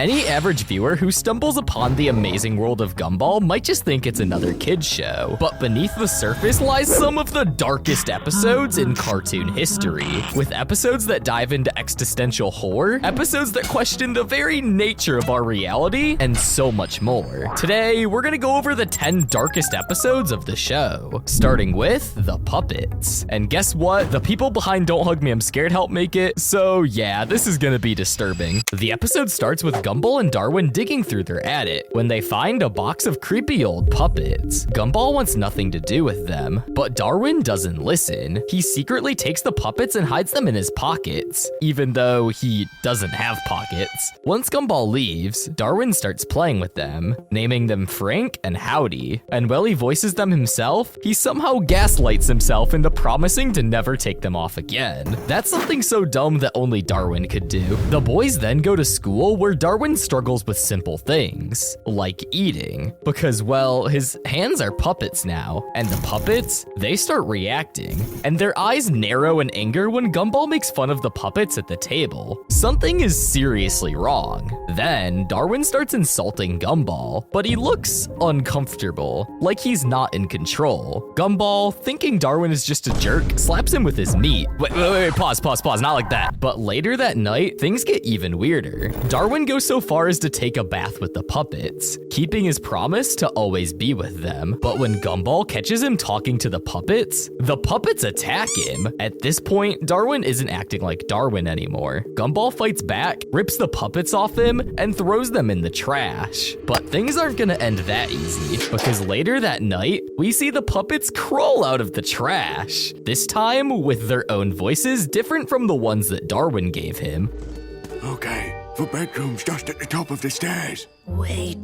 Any average viewer who stumbles upon The Amazing World of Gumball might just think it's another kid's show, but beneath the surface lies some of the darkest episodes in cartoon history, with episodes that dive into existential horror, episodes that question the very nature of our reality, and so much more. Today, we're gonna go over the 10 darkest episodes of the show, starting with the puppets. And guess what? The people behind Don't Hug Me, I'm Scared helped make it, so yeah, this is gonna be disturbing. The episode starts with Gumball and Darwin digging through their attic when they find a box of creepy old puppets. Gumball wants nothing to do with them, but Darwin doesn't listen. He secretly takes the puppets and hides them in his pockets, even though he doesn't have pockets. Once Gumball leaves, Darwin starts playing with them, naming them Frank and Howdy, and while he voices them himself, he somehow gaslights himself into promising to never take them off again. That's something so dumb that only Darwin could do. The boys then go to school where Darwin struggles with simple things, like eating, because, well, his hands are puppets now, and the puppets, they start reacting, and their eyes narrow in anger when Gumball makes fun of the puppets at the table. Something is seriously wrong. Then, Darwin starts insulting Gumball, but he looks uncomfortable, like he's not in control. Gumball, thinking Darwin is just a jerk, slaps him with his meat. Wait, pause, not like that. But later that night, things get even weirder. Darwin goes so far as to take a bath with the puppets, keeping his promise to always be with them. But when Gumball catches him talking to the puppets attack him. At this point, Darwin isn't acting like Darwin anymore. Gumball fights back, rips the puppets off him, and throws them in the trash. But things aren't gonna end that easy, because later that night, we see the puppets crawl out of the trash. This time with their own voices different from the ones that Darwin gave him. Okay, the bedroom's just at the top of the stairs. Wait.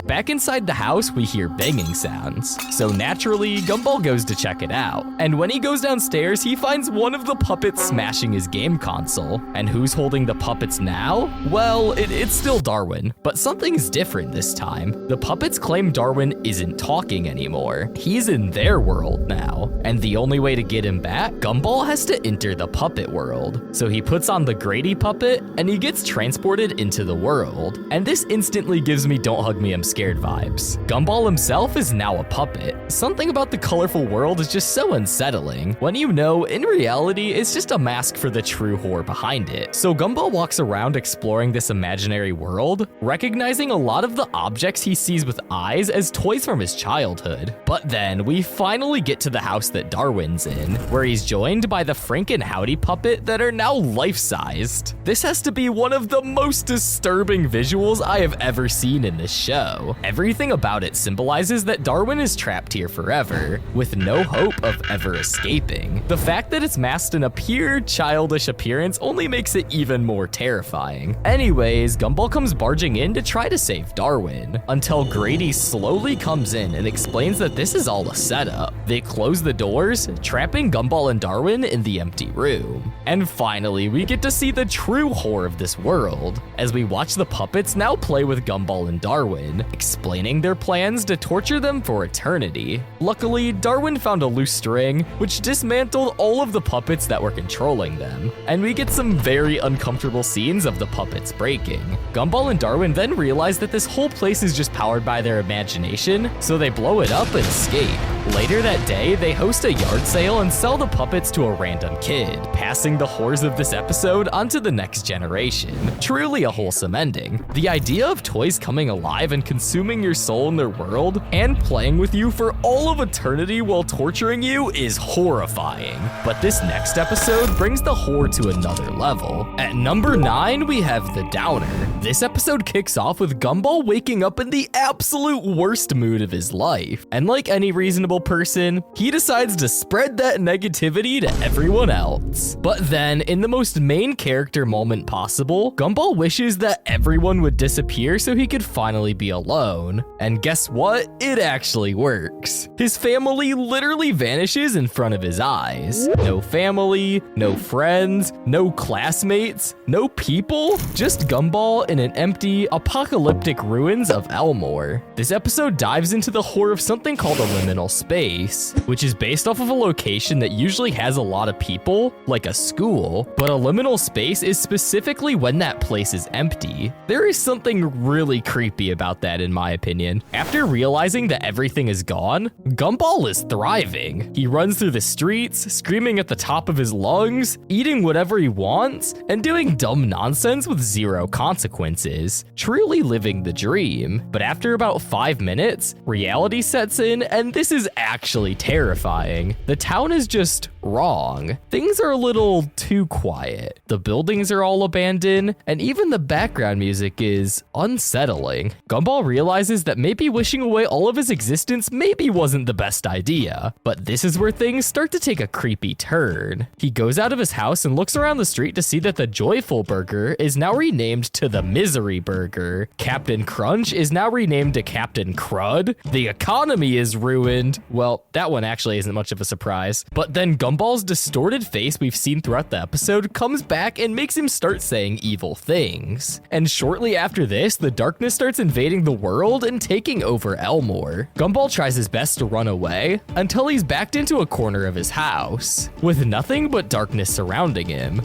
Back inside the house, we hear banging sounds. So naturally, Gumball goes to check it out. And when he goes downstairs, he finds one of the puppets smashing his game console. And who's holding the puppets now? Well, it's still Darwin, but something's different this time. The puppets claim Darwin isn't talking anymore. He's in their world now. And the only way to get him back, Gumball has to enter the puppet world. So he puts on the Grady puppet, and he gets transported into the world. And this instantly gives me Don't Hug Me, I'm Scared vibes. Gumball himself is now a puppet. Something about the colorful world is just so unsettling, when you know, in reality, it's just a mask for the true horror behind it. So Gumball walks around exploring this imaginary world, recognizing a lot of the objects he sees with eyes as toys from his childhood. But then, we finally get to the house that Darwin's in, where he's joined by the Frank and Howdy puppet that are now life-sized. This has to be one of the most disturbing visuals I have ever seen in this show. Everything about it symbolizes that Darwin is trapped here forever, with no hope of ever escaping. The fact that it's masked in a pure, childish appearance only makes it even more terrifying. Anyways, Gumball comes barging in to try to save Darwin, until Grady slowly comes in and explains that this is all a setup. They close the doors, trapping Gumball and Darwin in the empty room. And finally, we get to see the true horror of this world, as we watch the puppets now play with Gumball and Darwin, explaining their plans to torture them for eternity. Luckily, Darwin found a loose string, which dismantled all of the puppets that were controlling them, and we get some very uncomfortable scenes of the puppets breaking. Gumball and Darwin then realize that this whole place is just powered by their imagination, so they blow it up and escape. Later that day, they host a yard sale and sell the puppets to a random kid, passing the horrors of this episode onto the next generation. Truly a wholesome ending. The idea of toys coming alive and consuming your soul in their world and playing with you for all of eternity while torturing you is horrifying. But this next episode brings the horror to another level. At number 9, we have The Downer. This episode kicks off with Gumball waking up in the absolute worst mood of his life. And like any reasonable person, he decides to spread that negativity to everyone else. But then, in the most main character moment possible, Gumball wishes that everyone would disappear so he could finally be alone. And guess what? It actually works. His family literally vanishes in front of his eyes. No family, no friends, no classmates, no people, just Gumball in an empty, apocalyptic ruins of Elmore. This episode dives into the horror of something called a liminal space, which is based off of a location that usually has a lot of people, like a school, but a liminal space is specifically when that place is empty. There is something really creepy about that in my opinion. After realizing that everything is gone, Gumball is thriving. He runs through the streets, screaming at the top of his lungs, eating whatever he wants, and doing dumb nonsense with zero consequences, truly living the dream. But after about 5 minutes, reality sets in, and this is actually terrifying. The town is just wrong. Things are a little too quiet. The buildings are all abandoned, and even the background music is unsettling. Gumball realizes that maybe wishing away all of his existence maybe wasn't the best idea, but this is where things start to take a creepy turn. He goes out of his house and looks around the street to see that the Joyful Burger is now renamed to the Misery Burger. Captain Crunch is now renamed to Captain Crud. The economy is ruined. Well, that one actually isn't much of a surprise. But then Gumball's distorted face we've seen throughout the episode comes back and makes him start saying evil things. And shortly after this, the darkness starts invading the world and taking over Elmore. Gumball tries his best to run away until he's backed into a corner of his house with nothing but darkness surrounding him.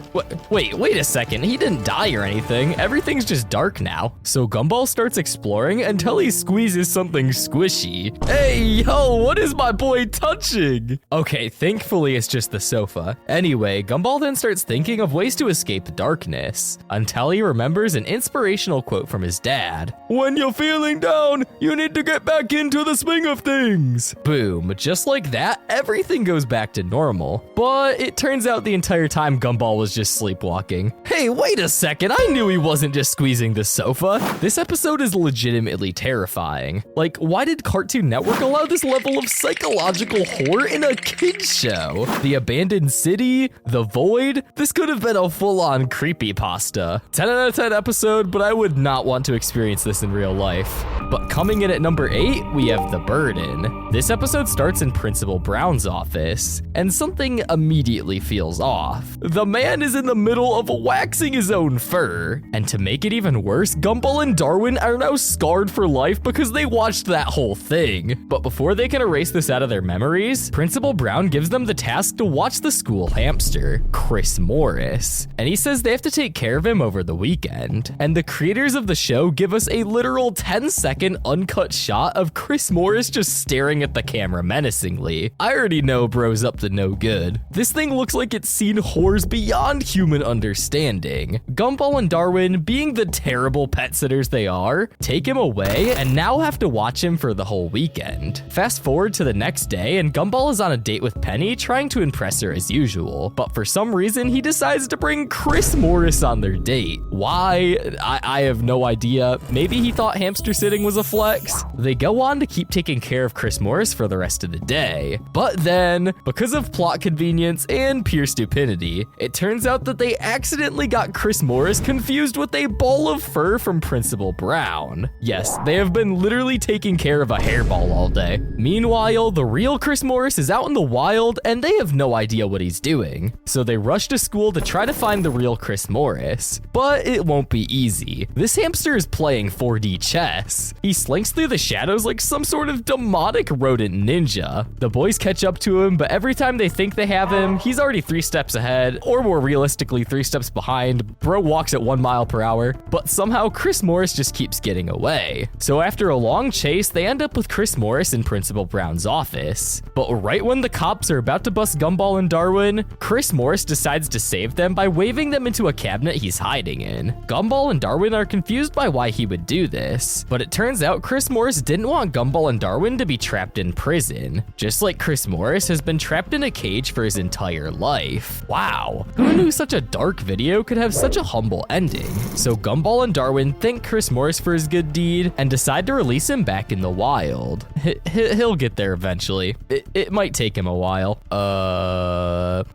Wait a second, he didn't die or anything. Everything's just dark now. So Gumball starts exploring until he squeezes something squishy. Hey, yo, what is my boy touching? Okay, thankfully it's just the sofa. Anyway, Gumball then starts thinking of ways to escape darkness until he remembers an inspirational quote from his dad. When you're feeling down, you need to get back into the swing of things. Boom, just like that, everything goes back to normal. But it turns out the entire time Gumball was just sleepwalking. Hey, wait a second, I knew he wasn't just squeezing the sofa. This episode is legitimately terrifying. Like, why did Cartoon Network allow this level of psychological horror in a kid's show? The abandoned city, the void, this could have been a full-on creepypasta. 10 out of 10 episode, but I would not want to experience this in real life. But coming in at number 8, we have The Burden. This episode starts in Principal Brown's office, and something immediately feels off. The man is in the middle of waxing his own fur, and to make it even worse, Gumball and Darwin are now scarred for life because they watched that whole thing. But before they can erase this out of their memories, Principal Brown gives them the task to watch the school hamster, Chris Morris, and he says they have to take care of him over the weekend. And the creators of the show give us a literal 10-second uncut shot of Chris Morris just staring at the camera menacingly. I already know bro's up to no good. This thing looks like it's seen horrors beyond human understanding. Gumball and Darwin, being the terrible pet sitters they are, take him away and now have to watch him for the whole weekend. Fast forward to the next day and Gumball is on a date with Penny, trying to impress her as usual, but for some reason he decides to bring Chris Morris on their date. Why? I have no idea. Maybe he thought hamster sitting was a flex? They go on to keep taking care of Chris Morris for the rest of the day, but then, because of plot convenience and pure stupidity, it turns out that they accidentally got Chris Morris confused with a ball of fur from Principal Brown. Yes, they have been literally taking care of a hairball all day. Meanwhile, the real Chris Morris is out in the wild and they have no idea what he's doing. So they rush to school to try to find the real Chris Morris, but it won't be easy. This hamster is playing 4D chess. He slinks through the shadows like some sort of demonic rodent ninja. The boys catch up to him, but every time they think they have him, he's already 3 steps ahead, or more realistically 3 steps behind. Bro walks at 1 mile per hour, but somehow Chris Morris just keeps getting away. So after a long chase, they end up with Chris Morris in Principal Brown's office. But right when the cops are about to bust Gumball and Darwin, Chris Morris decides to save them by waving them into a cabinet he's hiding in. Gumball and Darwin are confused by why he would do this, but it turns out Chris Morris didn't want Gumball and Darwin to be trapped in prison, just like Chris Morris has been trapped in a cage for his entire life. Wow, who knew such a dark video could have such a humble ending? So Gumball and Darwin thank Chris Morris for his good deed and decide to release him back in the wild. He'll get there eventually. It might take him a while.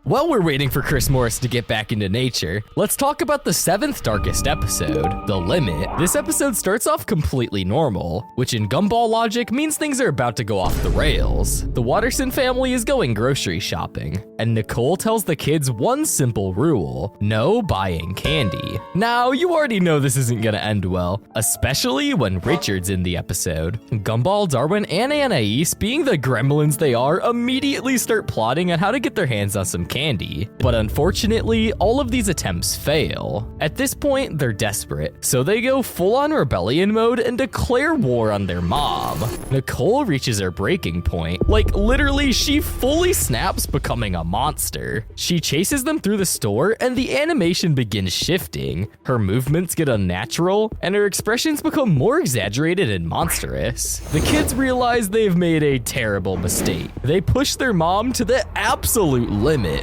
While we're waiting for Chris Morris to get back into nature, let's talk about the 7th darkest episode, The Limit. This episode starts off completely normal, which in Gumball logic means things are about to go off the rails. The Watterson family is going grocery shopping, and Nicole tells the kids one simple rule: no buying candy. Now, you already know this isn't gonna end well, especially when Richard's in the episode. Gumball, Darwin, and Anais being being the gremlins they are, immediately start plotting on how to get their hands on some candy. But unfortunately, all of these attempts fail. At this point, they're desperate, so they go full-on rebellion mode and declare war on their mom. Nicole reaches her breaking point. Like, literally, she fully snaps, becoming a monster. She chases them through the store, and the animation begins shifting. Her movements get unnatural, and her expressions become more exaggerated and monstrous. The kids realize they've made a terrible mistake. They push their mom to the absolute limit.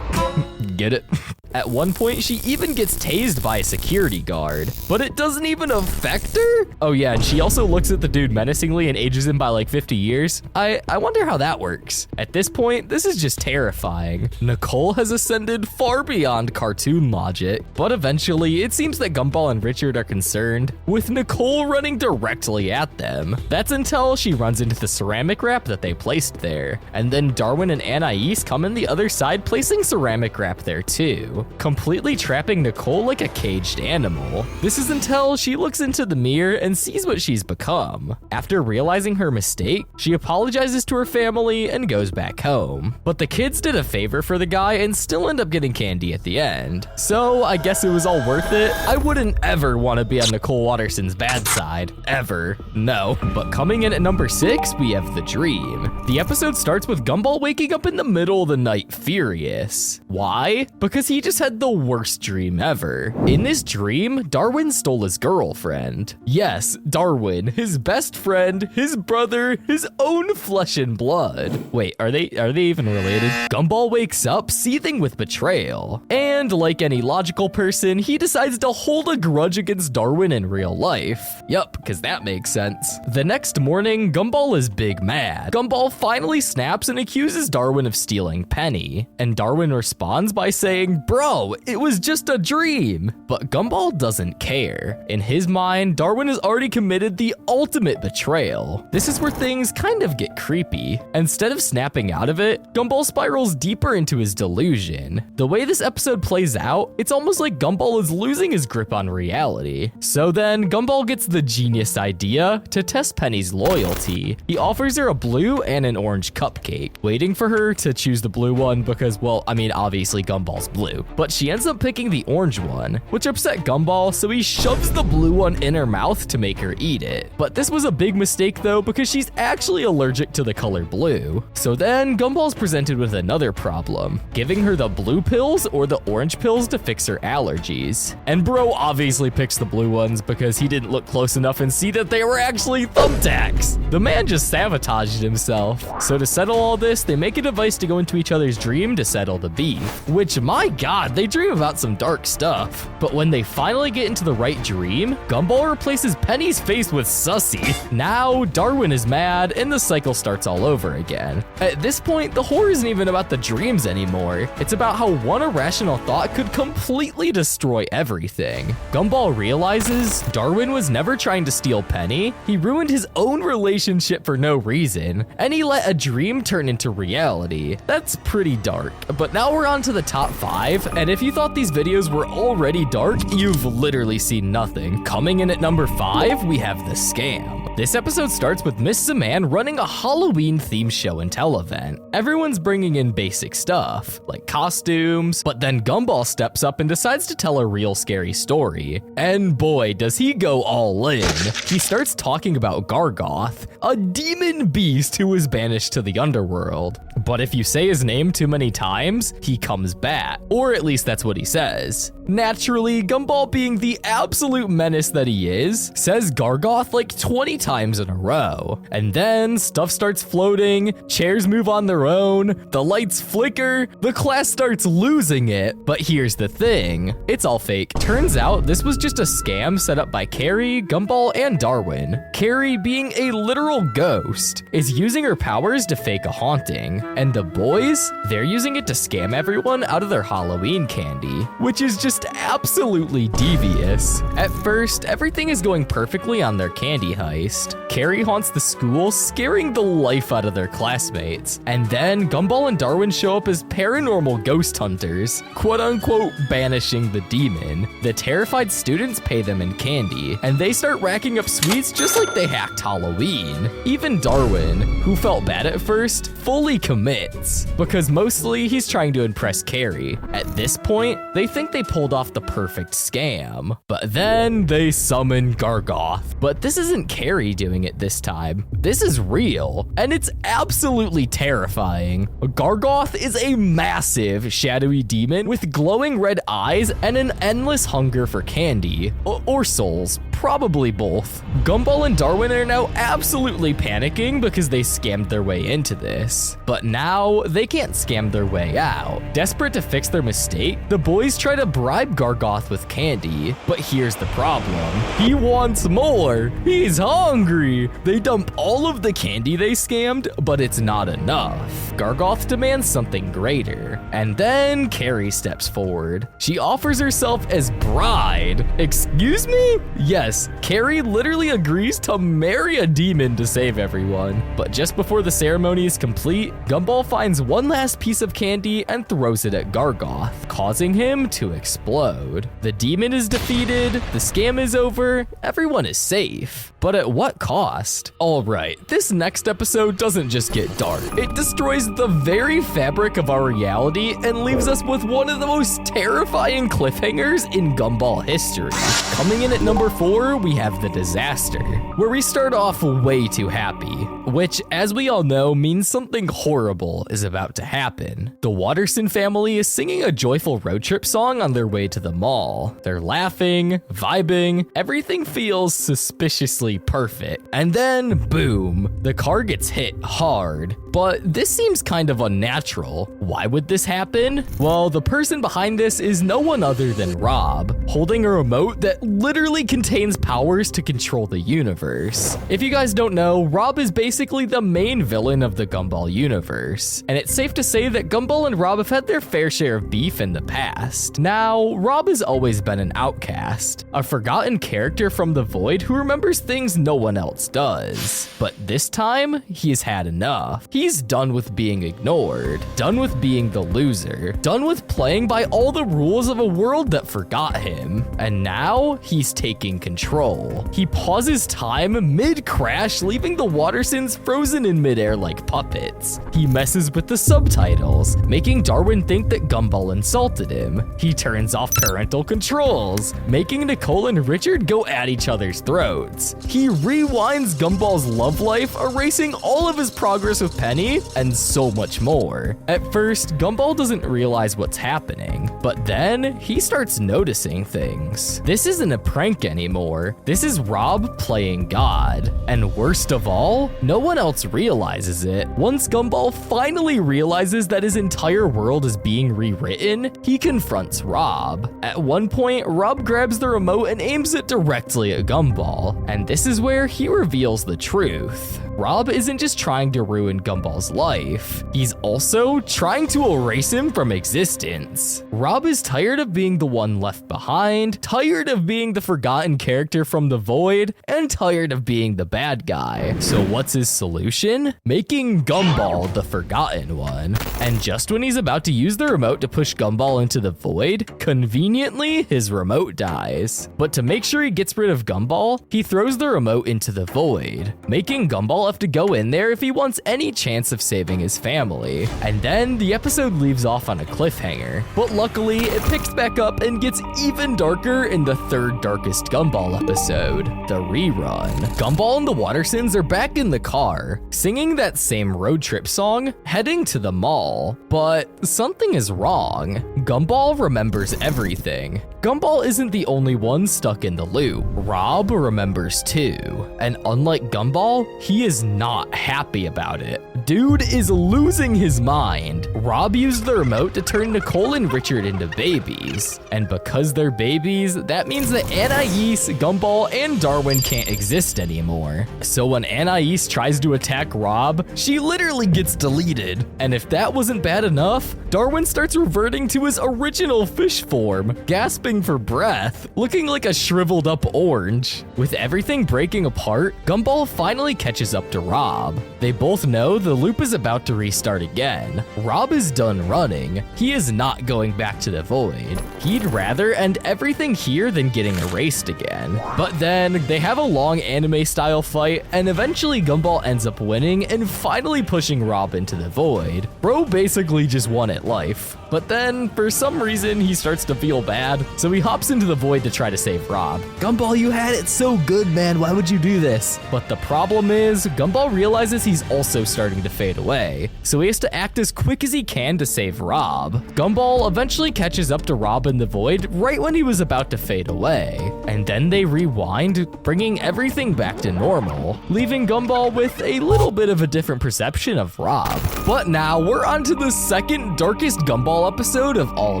Get it? At one point, she even gets tased by a security guard, but it doesn't even affect her? Oh yeah, and she also looks at the dude menacingly and ages him by like 50 years. I wonder how that works. At this point, this is just terrifying. Nicole has ascended far beyond cartoon logic, but eventually, it seems that Gumball and Richard are concerned, with Nicole running directly at them. That's until she runs into the ceramic wrap that they placed there, and then Darwin and Anais come in the other side, placing ceramic wrap there too, completely trapping Nicole like a caged animal. This is until she looks into the mirror and sees what she's become. After realizing her mistake, she apologizes to her family and goes back home. But the kids did a favor for the guy and still end up getting candy at the end. So I guess it was all worth it. I wouldn't ever want to be on Nicole Watterson's bad side. Ever. No. But coming in at number 6, we have The Dream. The episode starts with Gumball waking up in the middle of the night furious. Why? Because he just had the worst dream ever. In this dream, Darwin stole his girlfriend. Yes, Darwin, his best friend, his brother, his own flesh and blood. Wait, are they even related? Gumball wakes up seething with betrayal. And like any logical person, he decides to hold a grudge against Darwin in real life. Yup, because that makes sense. The next morning, Gumball is big mad. Gumball finally snaps and accuses Darwin of stealing Penny. And Darwin responds by saying, "Bro, it was just a dream." But Gumball doesn't care. In his mind, Darwin has already committed the ultimate betrayal. This is where things kind of get creepy. Instead of snapping out of it, Gumball spirals deeper into his delusion. The way this episode plays out, it's almost like Gumball is losing his grip on reality. So then, Gumball gets the genius idea to test Penny's loyalty. He offers her a blue and an orange cupcake, waiting for her to choose the blue one because, well, I mean, obviously Gumball's blue. But she ends up picking the orange one, which upset Gumball, so he shoves the blue one in her mouth to make her eat it. But this was a big mistake though, because she's actually allergic to the color blue. So then Gumball's presented with another problem, giving her the blue pills or the orange pills to fix her allergies. And bro obviously picks the blue ones because he didn't look close enough and see that they were actually thumbtacks. The man just sabotaged himself. So to settle all this, they make a device to go into each other's dream to settle the beef, which, my god, they dream about some dark stuff. But when they finally get into the right dream, Gumball replaces Penny's face with Sussy. Now Darwin is mad and the cycle starts all over again. At this point, the horror isn't even about the dreams anymore. It's about how one irrational thought could completely destroy everything. Gumball realizes Darwin was never trying to steal Penny. He ruined his own relationship for no reason, and he let a dream turn into reality. That's pretty dark. But now we're on to the top 5, and if you thought these videos were already dark, you've literally seen nothing. Coming in at number 5, we have The Scam. This episode starts with Miss Zaman running a Halloween theme show and tele-event. Everyone's bringing in basic stuff, like costumes, but then Gumball steps up and decides to tell a real scary story. And boy, does he go all in. He starts talking about Gargoth, a demon beast who was banished to the underworld. But if you say his name too many times, he comes back. Or at least that's what he says. Naturally, Gumball, being the absolute menace that he is, says Gargoth like 20 times in a row. And then stuff starts floating, chairs move on their own, the lights flicker, the class starts losing it. But here's the thing, it's all fake. Turns out this was just a scam set up by Carrie, Gumball, and Darwin. Carrie, being a literal ghost, is using her powers to fake a haunting. And the boys, they're using it to scam everyone out of their Halloween candy, which is just absolutely devious. At first, everything is going perfectly on their candy heist. ghost. Carrie haunts the school, scaring the life out of their classmates. And then Gumball and Darwin show up as paranormal ghost hunters, quote-unquote banishing the demon. The terrified students pay them in candy, and they start racking up sweets just like they hacked Halloween. Even Darwin, who felt bad at first, fully commits, because mostly he's trying to impress Carrie. At this point, they think they pulled off the perfect scam, but then they summon Gargoth. But this isn't Carrie doing it this time. This is real, and it's absolutely terrifying. Gargoth is a massive, shadowy demon with glowing red eyes and an endless hunger for candy, or souls, probably both. Gumball and Darwin are now absolutely panicking because they scammed their way into this. But now, they can't scam their way out. Desperate to fix their mistake, the boys try to bribe Gargoth with candy. But here's the problem. He wants more. He's hungry. They dump all of the candy they scammed, but it's not enough. Gargoth demands something greater. And then Carrie steps forward. She offers herself as bride. Excuse me? Yes, Carrie literally agrees to marry a demon to save everyone. But just before the ceremony is complete, Gumball finds one last piece of candy and throws it at Gargoth, causing him to explode. The demon is defeated, the scam is over, everyone is safe. But at what cost? Alright, this next episode doesn't just get dark. It destroys the very fabric of our reality and leaves us with one of the most terrifying cliffhangers in Gumball history. Coming in at number 4, we have The Disaster, where we start off way too happy, which, as we all know, means something horrible is about to happen. The Watterson family is singing a joyful road trip song on their way to the mall. They're laughing, vibing, everything feels suspiciously perfect. And then, boom, the car gets hit hard. But this seems kind of unnatural. Why would this happen? Well, the person behind this is no one other than Rob, holding a remote that literally contains powers to control the universe. If you guys don't know, Rob is basically the main villain of the Gumball universe, and it's safe to say that Gumball and Rob have had their fair share of beef in the past. Now, Rob has always been an outcast, a forgotten character from the void who remembers things no one else does. But this time, he's had enough. He's done with being ignored, done with being the loser, done with playing by all the rules of a world that forgot him, and now he's taking control. He pauses time mid-crash, leaving the Wattersons frozen in midair like puppets. He messes with the subtitles, making Darwin think that Gumball insulted him. He turns off parental controls, making Nicole and Richard go at each other's throats. He rewinds Gumball's love life, erasing all of his progress with Penny, and so much more. At first, Gumball doesn't realize what's happening, but then he starts noticing things. This isn't a prank anymore. This is Rob playing God. And worst of all, no one else realizes it. Once Gumball finally realizes that his entire world is being rewritten, he confronts Rob. At one point, Rob grabs the remote and aims it directly at Gumball. And this is where he reveals the truth. Rob isn't just trying to ruin Gumball's life, he's also trying to erase him from existence. Rob is tired of being the one left behind, tired of being the forgotten character from the void, and tired of being the bad guy. So what's his solution? Making Gumball the forgotten one. And just when he's about to use the remote to push Gumball into the void, conveniently, his remote dies. But to make sure he gets rid of Gumball, he throws the remote into the void, making Gumball have to go in there if he wants any chance of saving his family. And then the episode leaves off on a cliffhanger. But luckily, it picks back up and gets even darker in the third darkest Gumball episode, the rerun. Gumball and the Wattersons are back in the car, singing that same road trip song, heading to the mall. But something is wrong. Gumball remembers everything. Gumball isn't the only one stuck in the loop. Rob remembers too. And unlike Gumball, he is not happy about it. Dude is losing his mind. Rob used the remote to turn Nicole and Richard into babies. And because they're babies, that means that Anais, Gumball, and Darwin can't exist anymore. So when Anais tries to attack Rob, she literally gets deleted. And if that wasn't bad enough, Darwin starts reverting to his his original fish form, gasping for breath, looking like a shriveled up orange. With everything breaking apart, Gumball finally catches up to Rob. They both know the loop is about to restart again. Rob is done running. He is not going back to the void. He'd rather end everything here than getting erased again. But then they have a long anime-style fight, and eventually Gumball ends up winning and finally pushing Rob into the void. Bro basically just won at life. But then, for some reason, he starts to feel bad, so he hops into the void to try to save Rob. Gumball, you had it so good, man. Why would you do this? But the problem is, Gumball realizes he's also starting to fade away, so he has to act as quick as he can to save Rob. Gumball eventually catches up to Rob in the void right when he was about to fade away, and then they rewind, bringing everything back to normal, leaving Gumball with a little bit of a different perception of Rob. But now we're on to the second darkest Gumball episode of all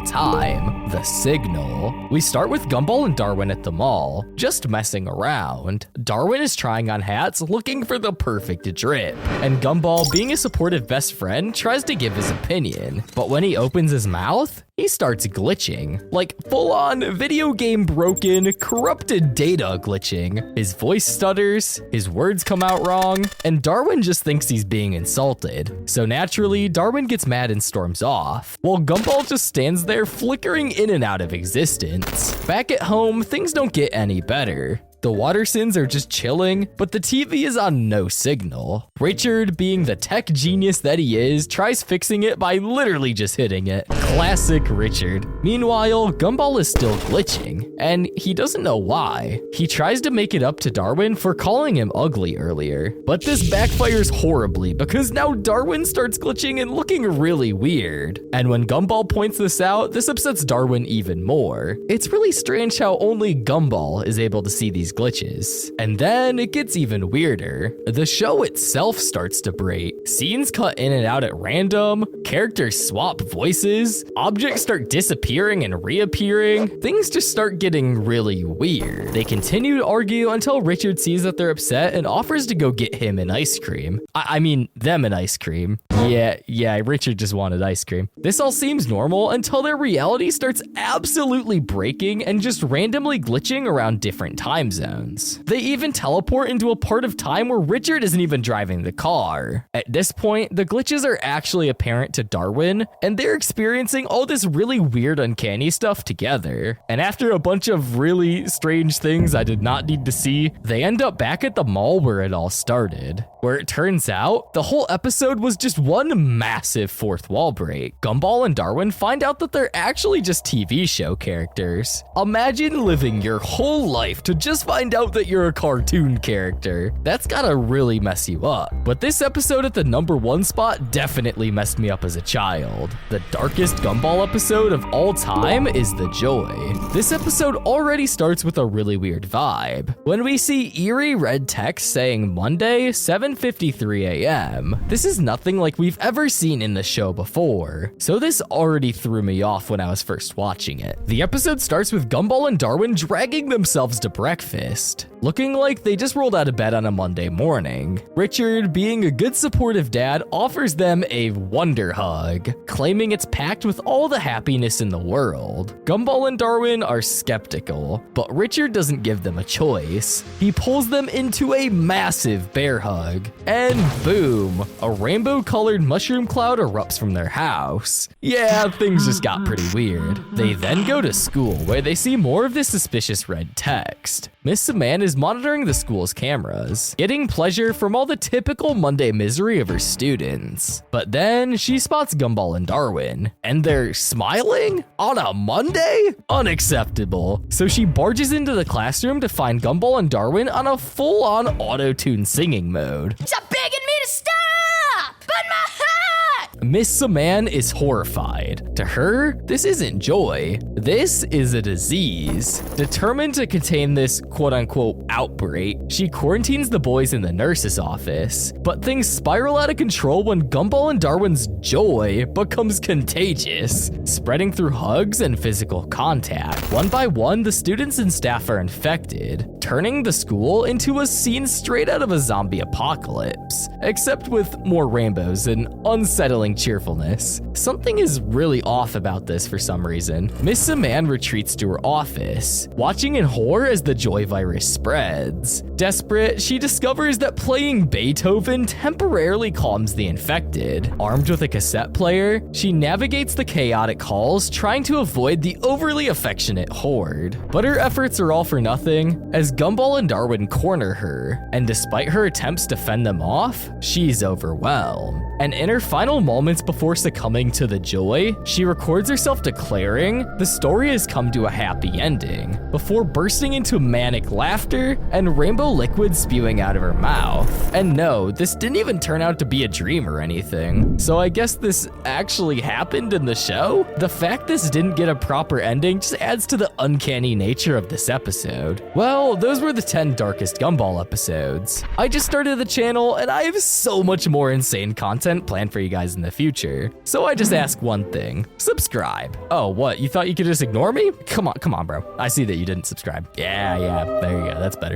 time, The Signal. We start with Gumball and Darwin at the mall, just messing around. Darwin is trying on hats, looking for the perfect drip, and Gumball, being a supportive best friend, tries to give his opinion. But when he opens his mouth, he starts glitching, like full-on video game broken, corrupted data glitching. His voice stutters, his words come out wrong, and Darwin just thinks he's being insulted. So naturally, Darwin gets mad and storms off, while Gumball just stands there flickering in and out of existence. Back at home, things don't get any better. The Watersons are just chilling, but the TV is on no signal. Richard, being the tech genius that he is, tries fixing it by literally just hitting it. Classic Richard. Meanwhile, Gumball is still glitching, and he doesn't know why. He tries to make it up to Darwin for calling him ugly earlier, but this backfires horribly because now Darwin starts glitching and looking really weird. And when Gumball points this out, this upsets Darwin even more. It's really strange how only Gumball is able to see these glitches. And then it gets even weirder. The show itself starts to break. Scenes cut in and out at random, characters swap voices, objects start disappearing and reappearing. Things just start getting really weird. They continue to argue until Richard sees that they're upset and offers to go get him an ice cream. I mean, them an ice cream. Yeah, Richard just wanted ice cream. This all seems normal until their reality starts absolutely breaking and just randomly glitching around different time zones. They even teleport into a part of time where Richard isn't even driving the car. At this point, the glitches are actually apparent to Darwin, and they're experiencing all this really weird, uncanny stuff together. And after a bunch of really strange things I did not need to see, they end up back at the mall where it all started, where it turns out the whole episode was just one massive fourth wall break. Gumball and Darwin find out that they're actually just TV show characters. Imagine living your whole life to just find out that you're a cartoon character. That's gotta really mess you up. But this episode at the #1 spot definitely messed me up as a child. The darkest Gumball episode of all time is The Joy. This episode already starts with a really weird vibe. When we see eerie red text saying Monday, 7:53 a.m. This is nothing like we've ever seen in the show before, so this already threw me off when I was first watching it. The episode starts with Gumball and Darwin dragging themselves to breakfast, looking like they just rolled out of bed on a Monday morning. Richard, being a good supportive dad, offers them a wonder hug, claiming it's packed with all the happiness in the world. Gumball and Darwin are skeptical, but Richard doesn't give them a choice. He pulls them into a massive bear hug, and boom, a rainbow-colored mushroom cloud erupts from their house. Yeah, things just got pretty weird. They then go to school, where they see more of this suspicious red text. Miss Saman is monitoring the school's cameras, getting pleasure from all the typical Monday misery of her students. But then she spots Gumball and Darwin, and they're smiling on a Monday? Unacceptable. So she barges into the classroom to find Gumball and Darwin on a full-on auto-tune singing mode. Stop begging me to stop! But my heart! Miss Saman is horrified. To her, this isn't joy. This is a disease. Determined to contain this quote-unquote outbreak, she quarantines the boys in the nurse's office. But things spiral out of control when Gumball and Darwin's joy becomes contagious, spreading through hugs and physical contact. One by one, the students and staff are infected, turning the school into a scene straight out of a zombie apocalypse, except with more rainbows and unsettling cheerfulness. Something is really off about this for some reason. Miss Saman retreats to her office, watching in horror as the joy virus spreads. Desperate, she discovers that playing Beethoven temporarily calms the infected. Armed with a cassette player, she navigates the chaotic halls, trying to avoid the overly affectionate horde. But her efforts are all for nothing, as Gumball and Darwin corner her, and despite her attempts to fend them off, she's overwhelmed. And in her final moments before succumbing to the joy, she records herself declaring the story has come to a happy ending, before bursting into manic laughter and rainbow liquid spewing out of her mouth. And no, this didn't even turn out to be a dream or anything. So I guess this actually happened in the show? The fact this didn't get a proper ending just adds to the uncanny nature of this episode. Well, those were the 10 darkest Gumball episodes. I just started the channel and I have so much more insane content planned for you guys in the future. So I just ask one thing, subscribe. Oh, what? You thought you could just ignore me? Come on, bro. I see that you didn't subscribe. Yeah, there you go. That's better.